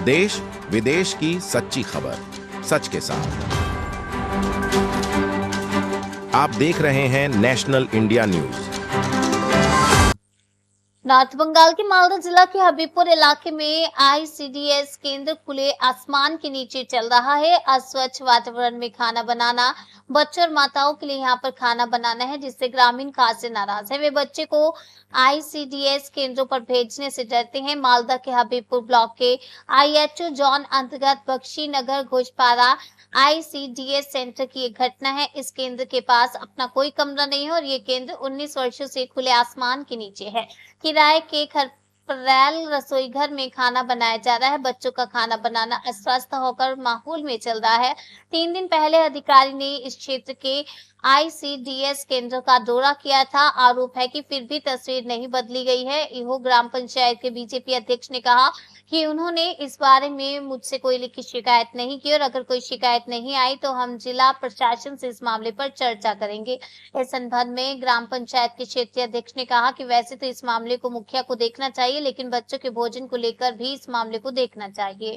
देश विदेश की सच्ची खबर सच के साथ। आप देख रहे हैं national India news. North Bengal के मालदा जिला के हबीबपुर इलाके में आईसीडीएस केंद्र खुले आसमान के नीचे चल रहा है। अस्वच्छ वातावरण में खाना बनाना, बच्चों और माताओं के लिए यहां पर खाना बनाना है, जिससे ग्रामीण खासे नाराज है। वे बच्चे को आईसीडीएस केंद्रों पर भेजने से डरते हैं। मालदा के हबीबपुर ब्लॉक के आईएचओ जोन अंतर्गत बख्शी नगर घोषपारा आईसीडीएस सेंटर की एक घटना है। इस केंद्र के पास अपना कोई कमरा नहीं है और ये केंद्र 19 वर्षों से खुले आसमान के नीचे है। किराए के खरपरेल रसोई घर में खाना बनाया जा रहा है। बच्चों का खाना बनाना अस्वस्थ होकर माहौल में चल रहा है। 3 दिन पहले अधिकारी ने इस क्षेत्र के आईसीडीएस केंद्र का दौरा किया था। आरोप है कि फिर भी तस्वीर नहीं बदली गई है। इहो ग्राम पंचायत के बीजेपी अध्यक्ष ने कहा कि उन्होंने इस बारे में मुझसे कोई लिखित शिकायत नहीं की और अगर कोई शिकायत नहीं आई तो हम जिला प्रशासन से इस मामले पर चर्चा करेंगे। इस संबंध में ग्राम पंचायत के क्षेत्रीय अध्यक्ष ने कहा कि वैसे तो इस मामले को मुखिया को देखना चाहिए, लेकिन बच्चों के भोजन को लेकर भी इस मामले को देखना चाहिए।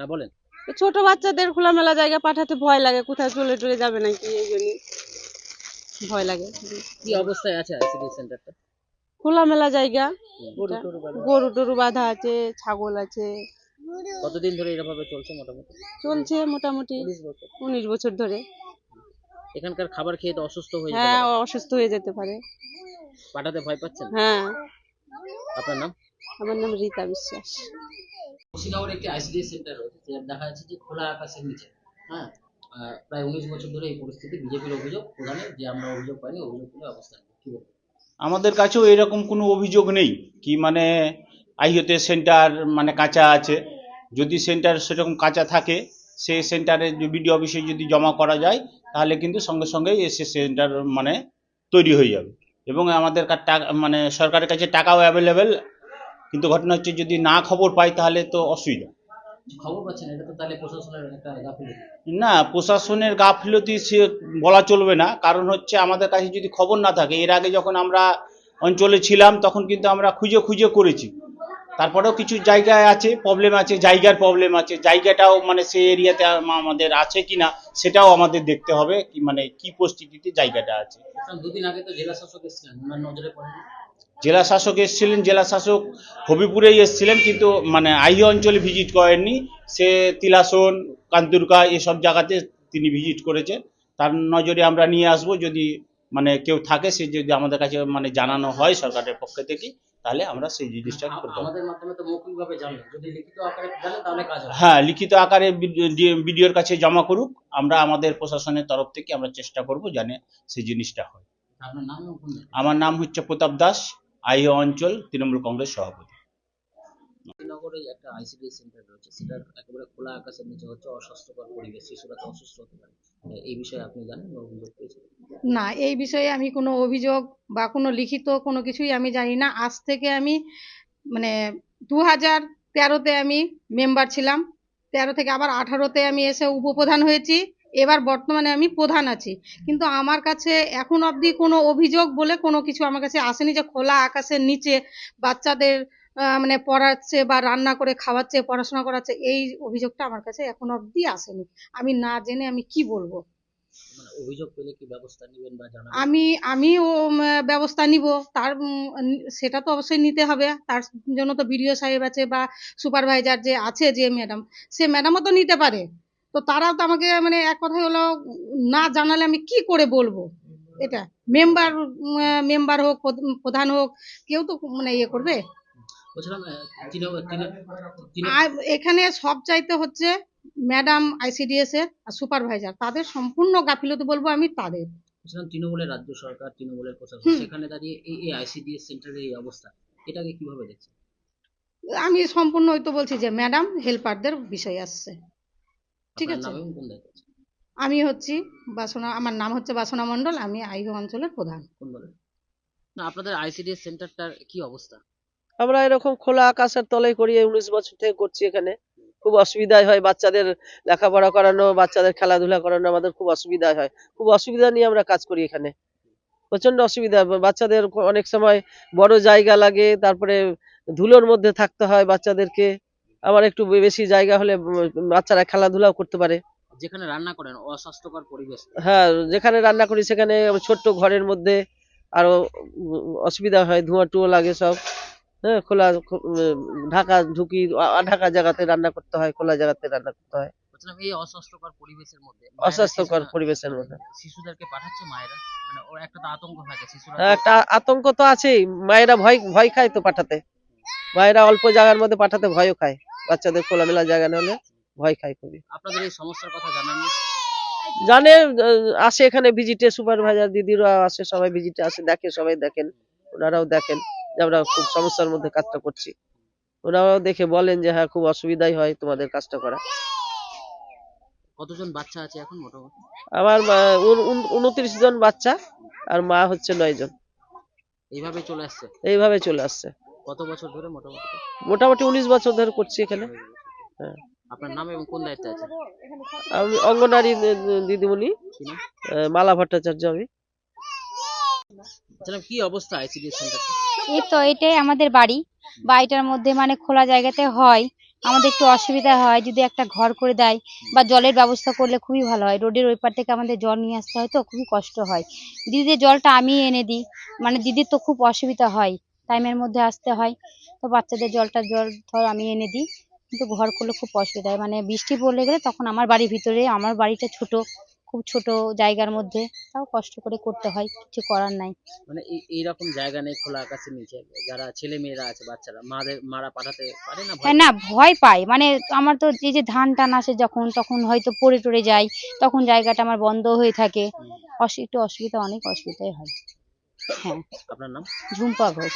বলেন। ছোট বাচ্চাদের খোলামেলা জায়গা পাঠাতে ভয় লাগে, কোথায় চলে টলে যাবে নাকি, এই জন্য ভয় লাগে। কি অবস্থায় আছে আইসিডি সেন্টারটা? খোলামেলা জায়গা, গরু গরু টরু বাঁধা আছে, ছাগল আছে, কতদিন ধরে এরভাবে চলছে? মোটামুটি চলছে মোটামুটি 19 বছর ধরে। এখানকার খাবার খেয়ে তো অসুস্থ হয়ে যেতে হ্যাঁ, পারে। অসুস্থ হয়ে যেতে পারে। পাঠাতে ভয় পাচ্ছেন? হ্যাঁ। আপনার নাম? আমার নাম রীতা বিশ্বাস। কুশিনগরে একটি আইসিডি সেন্টার রয়েছে, যেটা দেখা যাচ্ছে যে খোলা আকাশের নিচে। হ্যাঁ, প্রায় 19 বছর ধরে এই পরিস্থিতি। বিজেপির অভিযোগ প্রধানের যে আমরা অভিযোগ পাইনি, অভিযোগ করে অবস্থা কি বলবো? আমাদের কাছেও এরকম কোনো অভিযোগ নেই কি মানে আইওতে সেন্টার মানে কাঁচা আছে। যদি সেন্টার সেরকম কাঁচা থাকে, সেই সেন্টারে বিডিও অফিসে যদি জমা করা যায় তাহলে কিন্তু সঙ্গে সঙ্গে এসে সেন্টার মানে তৈরি হয়ে যাবে এবং আমাদের মানে সরকারের কাছে টাকাও অ্যাভেলেবেল। কিন্তু ঘটনা হচ্ছে যদি না খবর পাই তাহলে তো অসুবিধা। খবর পাচ্ছেন, এটা তো তাহলে প্রশাসনের একটা গাফিলতি। না, প্রশাসনের গাফিলতি সে বলা চলবে না, কারণ হচ্ছে আমাদের কাছে যদি খবর না থাকে, এর আগে যখন আমরা অঞ্চলে ছিলাম তখন কিন্তু আমরা খুঁজে খুঁজে করেছি, তারপরেও কিছু জায়গায় আছে প্রবলেম আছে, জায়গার প্রবলেম আছে, জায়গাটাও মানে সেই এরিয়াতে আমাদের আছে কিনা সেটাও আমাদের দেখতে হবে, কি মানে কি পরিস্থিতিতে জায়গাটা আছে। দুদিন আগে তো জেলা শাসক এসেছিলেন, ওনার নজরে পড়েনি? জেলা শাসক এসেছিলেন, জেলা শাসক হবিপুরেই এসেছিলেন, কিন্তু মানে আইও অঞ্চলে ভিজিট করেননি। সে তিলাসন, কান্তুরকা এসব জায়গাতে তিনি ভিজিট করেছেন। তার নজরে আমরা নিয়ে আসব, যদি মানে কেউ থাকে সে যদি আমাদের কাছে মানে জানানো হয় সরকারের পক্ষ থেকে, তাহলে আমরা সেই জিনিসটা করব। আমাদের মাধ্যমে তো মৌখিকভাবে জানেন, যদি লিখিত আকারে জানেন তাহলে কাজ হবে। হ্যাঁ, লিখিত আকারে বিডিওর কাছে জমা করুক, আমরা আমাদের প্রশাসনের তরফ থেকে আমরা চেষ্টা করব জানে সেই জিনিসটা হয়। আপনার নাম? আমার নাম হচ্ছে প্রতাপ দাস, আইও অঞ্চল তৃণমূল কংগ্রেস সভাপতি। নগরে একটা আইসিডি সেন্টার রয়েছে, সেটার একেবারে খোলা আকাশের নিচে হচ্ছে অস্বাস্থ্যকর পরিবেশ, শিশুরা তো অসুস্থ হতে পারে। এই বিষয়ে আপনি জানেন বা অভিযোগ পেয়েছেন? না, এই বিষয়ে আমি কোনো অভিযোগ বা কোনো লিখিত কোনো কিছুই আমি জানি না। আজ থেকে আমি মানে 2013-তে আমি মেম্বার ছিলাম, 13 থেকে আবার 18-তে আমি এসে উপপ্রধান হয়েছি, এবার বর্তমানে আমি প্রধান আছি। কিন্তু আমার কাছে এখন অবধি কোনো অভিযোগ বলে কোনো কিছু আমার কাছে আসেনি যে খোলা আকাশের নিচে বাচ্চাদের মানে পড়াচ্ছে বা রান্না করে খাওয়াচ্ছে, পড়াশোনা করাচ্ছে, এই অভিযোগটা আমার কাছে এখন অবধি আসেনি। আমি না জেনে আমি কি বলবো। মানে অভিযোগ পেলে কি ব্যবস্থা নেবেন বা জানাবেন? আমিও ব্যবস্থা নিব, তার সেটা তো অবশ্যই নিতে হবে। তার জন্য তো বিডিও সাহেব আছে বা সুপারভাইজার যে আছে যে ম্যাডাম, সে ম্যাডামও তো নিতে পারে। তো তারাও তো আমাকে মানে এক কথায় হলো না জানালে আমি কি করে বলবো। এটা মেম্বার হোক, প্রধান হোক, কেউ তো মানে ইয়ে করবে। বলছিলাম আর এখানে সব চাইতে হচ্ছে ম্যাডাম আইসিডিএস এর আর সুপারভাইজার, তাদের সম্পূর্ণ গাফিলতি বলবো আমি তাদের। বলছিলাম তৃণমূলের রাজ্য সরকার, তৃণমূলের প্রশাসন, সেখানে দাঁড়িয়ে এই আইসিডিএস সেন্টারের এই অবস্থা, এটাকে কিভাবে দেখছেন? আমি সম্পূর্ণ ওই তো বলছি যে ম্যাডাম হেল্পারদের বিষয় আসছে। ঠিক আছে, আমি হচ্ছি বাসনা, আমার নাম হচ্ছে বাসনা মণ্ডল, আমি আইও অঞ্চলের প্রধান। কোন বলেন না, আপনাদের আইসিডিএস সেন্টারটার কি অবস্থা? আমরা এরকম খোলা আকাশের তলায় করি, 19 বছর থেকে করছি। এখানে খুব অসুবিধা হয়, বাচ্চাদের লেখাপড়া করানো, বাচ্চাদের খেলাধুলা করানো আমাদের খুব অসুবিধা হয়। খুব অসুবিধা নিয়ে আমরা কাজ করি এখানে। প্রচন্ড অসুবিধা। বাচ্চাদের অনেক সময় বড় জায়গা লাগে, তারপরে ধুলোর মধ্যে থাকতে হয় বাচ্চাদেরকে। আবার একটু বেশি জায়গা হলে বাচ্চারা খেলাধুলাও করতে পারে। যেখানে রান্না করেন অস্বাস্থ্যকর পরিবেশ। হ্যাঁ, যেখানে রান্না করি সেখানে ছোট্ট ঘরের মধ্যে আরো অসুবিধা হয়, ধোঁয়া টোয়া লাগে সব। হ্যাঁ, খোলা ঢাকা ঢুকি ঢাকা জায়গাতে রান্না করতে হয়, খোলা জায়গাতে রান্না করতে হয়, বলছিলাম এই অস্বাস্থ্যকর পরিবেশের মধ্যে মায়েরা অস্বাস্থ্যকর পরিবেশের মধ্যে। শিশুদেরকে পাঠাচ্ছে মায়েরা, মানে ওর একটা তো আতঙ্ক থাকে শিশুরা। হ্যাঁ, একটা আতঙ্ক তো আছেই। মায়েরা ভয় ভয় খায় তো পাঠাতে। মায়েরা অল্প জায়গার মধ্যে পাঠাতে ভয়ও খায়। বাচ্চাদের খোলামেলা জায়গা না হলে ভয় খায় খুবই। আপনাদের এই সমস্যার কথা জানাননি? জানে, আসে এখানে ভিজিটে, সুপারভাইজার দিদিরা আসে, সবাই ভিজিটে আসে, দেখে, সবাই দেখেন, ওনারাও দেখেন যে আমরা খুব সমস্যার মধ্যে কাজটা করছি। ওনারাও দেখে বলেন যে হ্যাঁ, খুব অসুবিধাই হয় তোমাদের কাজটা করা। কতজন বাচ্চা আছে এখন মোটামুটি? আমার 29 জন বাচ্চা, আর মা হচ্ছে 9 জন। এইভাবে চলে আসছে এইভাবে চলে আসছে। কত বছর ধরে মোটামুটি? মোটামুটি 19 বছর ধরে করছি এখানে। হ্যাঁ। আপনার নাম এবং কোন দায়িত্বে আছে? আমি অঙ্গনারী দিদিমণি, কি নাম? মালা ভট্টাচার্য আমি। বলছিলাম কি অবস্থা আইসিডিএস সেন্টারটা? এই তো এটাই আমাদের বাড়ি। বাড়িটার মধ্যে মানে খোলা জায়গাতে হয়, আমাদের একটু অসুবিধা হয়। যদি একটা ঘর করে দেয় বা জলের ব্যবস্থা করলে খুবই ভালো হয়। রোডের ওই পার থেকে আমাদের জল নিয়ে আসতে হয়, তো খুবই কষ্ট হয়। দিদিদের জলটা আমি এনে দিই, মানে দিদির তো খুব অসুবিধা হয়, টাইমের মধ্যে আসতে হয়। তো বাচ্চাদের জল ধর আমি এনে দিই, কিন্তু ঘর করলে খুব অসুবিধা হয়। মানে বৃষ্টি পড়লে গেলে তখন আমার বাড়ির ভিতরে, আমার বাড়িটা ছোট, খুব ছোট জায়গার মধ্যে, তাও কষ্ট করে করতে হয়, কিছু করার নাই। মানে এইরকম জায়গা নেই খোলা আকাশের নিচে, যারা ছেলে মেয়েরা আছে বাচ্চারা মারা পাঠাতে পারে না? হ্যাঁ, না ভয় পাই। মানে আমার তো এই যে ধান টান আসে যখন, তখন হয়তো পড়ে টরে যায়, তখন জায়গাটা আমার বন্ধ হয়ে থাকে। একটু অসুবিধা, অনেক অসুবিধাই হয়। হ্যাঁ। আপনার নাম? ঝুম্পা ঘোষ।